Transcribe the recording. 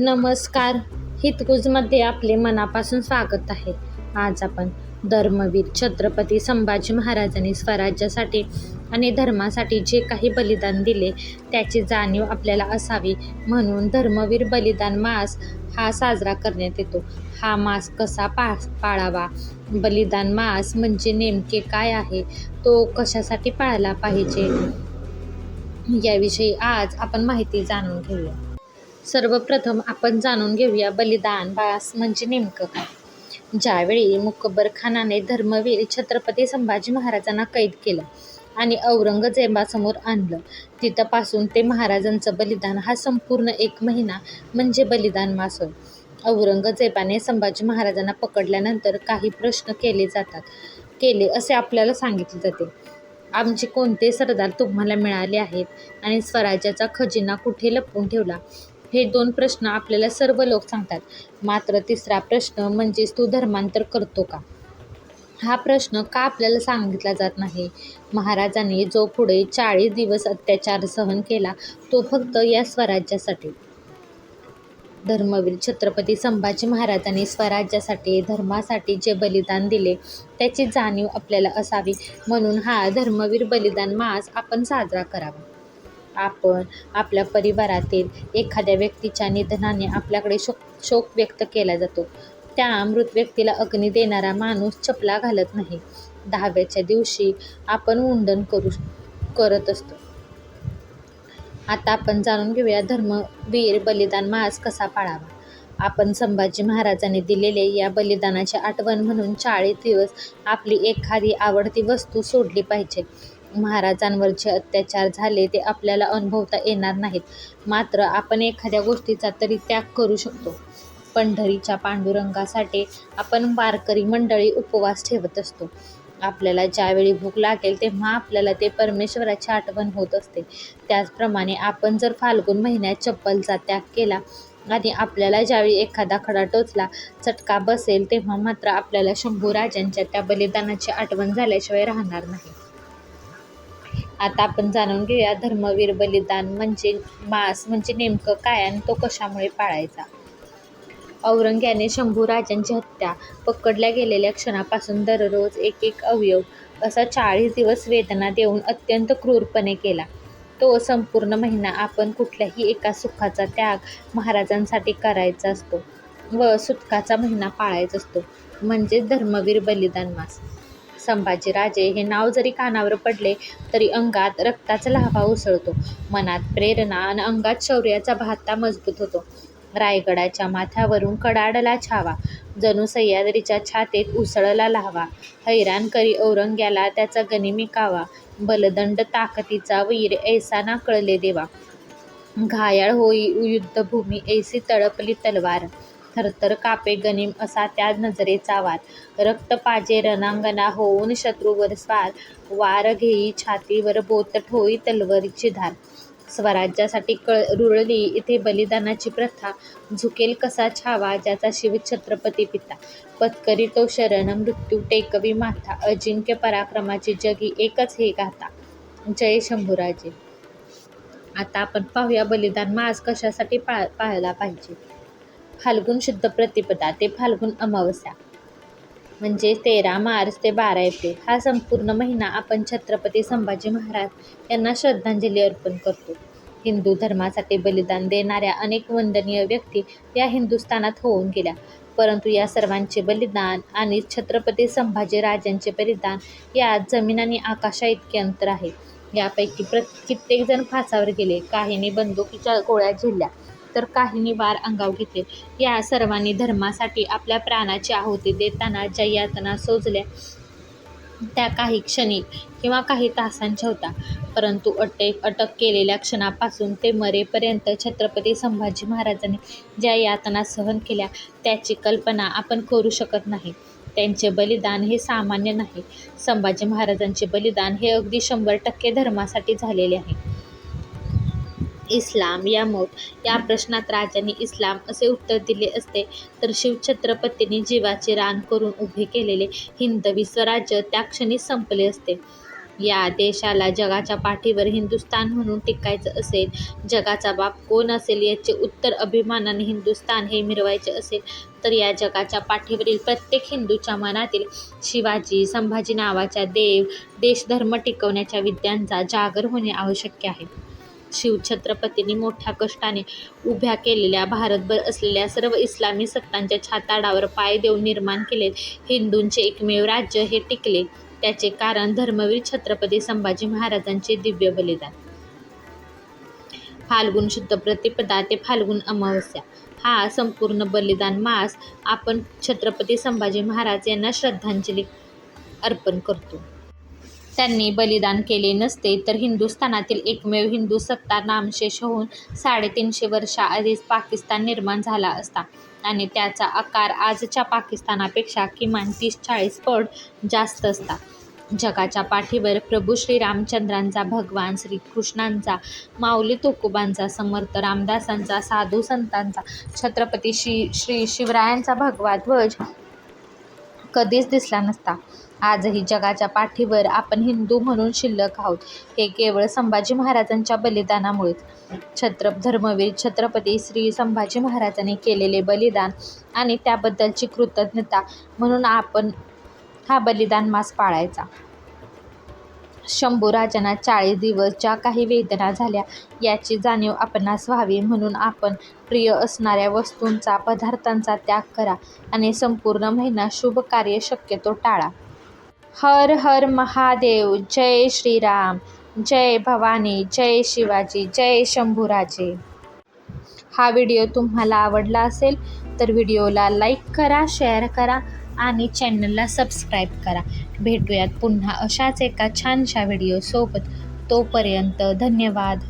नमस्कार. हितगुजमध्ये आपले मनापासून स्वागत आहे. आज आपण धर्मवीर छत्रपती संभाजी महाराजांनी स्वराज्यासाठी आणि धर्मासाठी जे काही बलिदान दिले त्याची जाणीव आपल्याला असावी म्हणून धर्मवीर बलिदान मास हा साजरा करण्यात येतो. हा मास कसा पाळावा, बलिदान मास म्हणजे नेमके काय आहे, तो कशासाठी पाळला पाहिजे याविषयी आज आपण माहिती जाणून घेऊया. सर्वप्रथम आपण जाणून घेऊया बलिदान मास म्हणजे नेमकं काय. ज्यावेळी मुकब्बर खानाने धर्मवीर छत्रपती संभाजी महाराजांना कैद केलं आणि औरंगजेबासमोर आणलं, तिथपासून ते महाराजांचं बलिदान हा संपूर्ण 1 महिना म्हणजे बलिदान मास होय. औरंगजेबाने संभाजी महाराजांना पकडल्यानंतर काही प्रश्न केले असे आपल्याला सांगितले जाते. आमचे कोणते सरदार तुम्हाला मिळाले आहेत आणि स्वराज्याचा खजिना कुठे लपवून ठेवला, हे 2 प्रश्न आपल्याला सर्व लोक सांगतात. मात्र तिसरा प्रश्न म्हणजेच तू धर्मांतर करतो का, हा प्रश्न का आपल्याला सांगितला जात नाही. महाराजांनी जो पुढे 40 दिवस अत्याचार सहन केला तो फक्त या स्वराज्यासाठी. धर्मवीर छत्रपती संभाजी महाराजांनी स्वराज्यासाठी, धर्मासाठी जे बलिदान दिले त्याची जाणीव आपल्याला असावी म्हणून हा धर्मवीर बलिदान मास आपण साजरा करावा. आपण आपल्या परिवारातील एखाद्या व्यक्तीच्या निधनाने आपल्याकडे शोक व्यक्त केला जातो. त्या मृत व्यक्तीला अग्नी देणारा माणूस चपला घालत नाही. 10व्याच्या दिवशी आपण मुंडन करत असतो. आता आपण जाणून घेऊया धर्मवीर बलिदान मास कसा पाळावा. आपण संभाजी महाराजांनी दिलेले या बलिदानाची आठवण म्हणून 40 दिवस आपली एखादी आवडती वस्तू सोडली पाहिजे. महाराजांवर जे अत्याचार झाले ते आपल्याला अनुभवता येणार नाहीत, मात्र आपण एखाद्या गोष्टीचा तरी त्याग करू शकतो. पंढरीच्या पांडुरंगासाठी आपण वारकरी मंडळी उपवास ठेवत असतो. आपल्याला ज्यावेळी भूक लागेल तेव्हा आपल्याला ते परमेश्वराची आठवण होत असते. त्याचप्रमाणे आपण जर फाल्गुन महिन्यात चप्पलचा त्याग केला आणि आपल्याला ज्यावेळी एखादा खडा टोचला, चटका बसेल, तेव्हा मात्र आपल्याला शंभूराजांच्या त्या बलिदानाची आठवण झाल्याशिवाय राहणार नाही. आता आपण जाणून घेऊया धर्मवीर बलिदान मास म्हणजे नेमकं काय आणि तो कशामुळे पाळायचा. औरंग्याने शंभूराजांची हत्या, पकडल्या गेलेल्या क्षणापासून दररोज एक अवयव असा 40 दिवस वेदना देऊन अत्यंत क्रूरपणे केला. तो संपूर्ण महिना आपण कुठल्याही एका सुखाचा त्याग महाराजांसाठी करायचा असतो व सुटकाचा महिना पाळायचा असतो, म्हणजेच धर्मवीर बलिदान मास. संभाजीराजे हे नाव जरी कानावर पडले तरी अंगात रक्ताचा लाव्हा उसळतो, मनात प्रेरणा आणि अंगात शौर्याचा भाता मजबूत होतो. रायगडाच्या माथ्यावरून कडाडला छावा, जणू सह्याद्रीच्या छातीत उसळला लाव्हा. हैराण करी औरंग्याला त्याचा गनिमी कावा, बलदंड ताकदीचा वीर ऐसा ना कळले देवा. घायाळ होई युद्धभूमी ऐसी तळपली तलवार, थरथर कापे गनिम असा त्या नजरेचा वार. रक्त पाजे रणांगणा होऊन शत्रूवर स्वार, वार घेई छातीवर बोथट होई तलवारीची धार. स्वराज्यासाठी रुळली इथे बलिदानाची प्रथा, झुकेल कसा छावा ज्याचा शिव छत्रपती पिता. पत्करी तो शरण मृत्यू टेकवी माथा, अजिंक्य पराक्रमाची जगी एकच हे गाथा. जय शंभूराजे. आता आपण पाहूया बलिदान मास कशासाठी पाळला पाहिजे. फाल्गुन शुद्ध प्रतिपदा ते फाल्गुन अमावस्या म्हणजे 13 मार्च ते 12 एप्रिल हा संपूर्ण महिना आपण छत्रपती संभाजी महाराज यांना श्रद्धांजली अर्पण करतो. हिंदू धर्मासाठी बलिदान देणाऱ्या अनेक वंदनीय व्यक्ती या हिंदुस्थानात होऊन गेल्या, परंतु या सर्वांचे बलिदान आणि छत्रपती संभाजीराजांचे बलिदान यात जमीन आणि आकाशा इतके अंतर आहे. यापैकी कित्येक जण फासावर गेले, काहींनी बंदुकीच्या गोळ्या झेलल्या तर काहींनी वार अंगावर घेतले. या सर्वांनी धर्मासाठी आपल्या प्राणाची आहुती देताना ज्या यातना सोसल्या त्या काही क्षणिक किंवा काही तासांच्या होत्या, परंतु अटक केलेल्या क्षणापासून ते मरेपर्यंत छत्रपती संभाजी महाराजांनी ज्या यातना सहन केल्या त्याची कल्पना आपण करू शकत नाही. त्यांचे बलिदान हे सामान्य नाही. संभाजी महाराजांचे बलिदान हे अगदी 100% धर्मासाठी झालेले आहे. इस्लाम या या प्रश्नात राजांनी इस्लाम असे उत्तर दिले असते तर शिवछत्रपतींनी जीवाचे रान करून उभे केलेले हिंदवी स्वराज्य त्या क्षणी संपले असते. या देशाला जगाच्या पाठीवर हिंदुस्थान म्हणून टिकायचं असेल, जगाचा बाप कोण असेल याचे उत्तर अभिमानाने हिंदुस्थान हे मिरवायचे असेल, तर या जगाच्या पाठीवरील प्रत्येक हिंदूच्या मनातील शिवाजी, संभाजी नावाच्या देव, देशधर्म टिकवण्याच्या विद्यांचा जागर होणे आवश्यक आहे. शिवछत्रपतींनी मोठ्या कष्टाने उभ्या केलेल्या, भारतभर असलेल्या सर्व इस्लामी सत्तांच्या छाताडावर पाय देऊन निर्माण केलेले हिंदूंचे एकमेव राज्य हे टिकले, त्याचे कारण धर्मवीर छत्रपती संभाजी महाराजांचे दिव्य बलिदान. फाल्गुन शुद्ध प्रतिपदा ते फाल्गुन अमावस्या हा संपूर्ण बलिदान मास आपण छत्रपती संभाजी महाराज यांना श्रद्धांजली अर्पण करतो. त्यांनी बलिदान केले नसते तर हिंदुस्थानातील एकमेव हिंदू सत्ता नामशेष होऊन 350 वर्षाआधीच पाकिस्तान निर्माण झाला असता आणि त्याचा आकार आजच्या पाकिस्तानापेक्षा किमान 30-40 पट जास्त असता. जगाच्या पाठीवर प्रभू श्रीरामचंद्रांचा, भगवान श्रीकृष्णांचा, माऊली तुकोबांचा, समर्थ रामदासांचा, साधू संतांचा, छत्रपती श्री शिवरायांचा भगवा ध्वज कधीच दिसला नसता. आजही जगाच्या पाठीवर आपण हिंदू म्हणून शिल्लक आहोत, हे केवळ संभाजी महाराजांच्या बलिदानामुळेच. धर्मवीर छत्रपती श्री संभाजी महाराजांनी केलेले बलिदान आणि त्याबद्दलची कृतज्ञता म्हणून आपण हा बलिदान मास पाळायचा. शंभूराजांना 40 दिवस ज्या काही वेदना झाल्या याची जाणीव आपणास व्हावी म्हणून आपण प्रिय असणाऱ्या वस्तूंचा, पदार्थांचा त्याग करा आणि संपूर्ण महिना शुभ कार्य शक्यतो टाळा. हर हर महादेव. जय श्रीराम. जय भवानी. जय शिवाजी. जय शंभूराजे. हा व्हिडिओ तुम्हाला आवडला असेल तर व्हिडिओला लाईक करा, शेअर करा आणि चॅनलला सबस्क्राईब करा. भेटूयात पुन्हा अशाच एका छानशा व्हिडिओ सोबत. तोपर्यंत धन्यवाद.